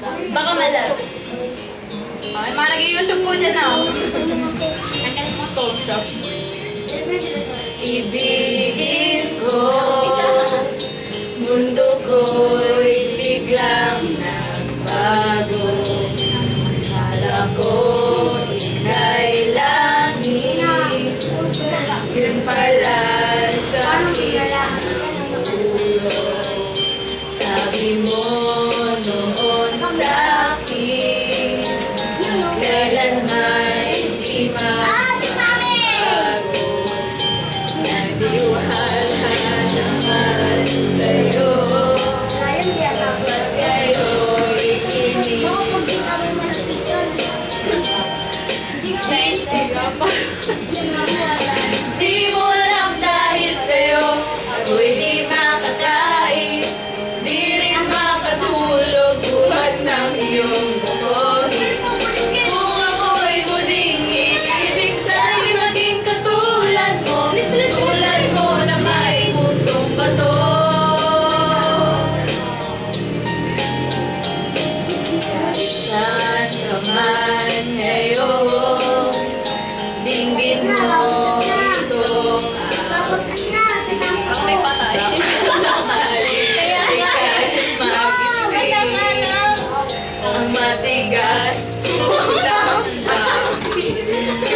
Baka malaro. Ay, mga nag-YouTube po dyan ah. Social. Ibigin ko, mundo ko'y biglang nagbago. Akala ko ika'y langit, yun pala sakit ang ulo. Sabi mo noon sa'kin, kailan may di magbago. Nagdiwala naman sa'yo, kapag kayo'y di mo alam dahil sa'yo, ako'y di makakain, di rin makatulog buhat ng iyong bukohin. Kung ako'y muling iibig, sana'y maging katulad mo, tulad mo na may pusong bato. Saan ka man ngayon, dinggin mo ito ang may patay. Ang matigas mo lang akin.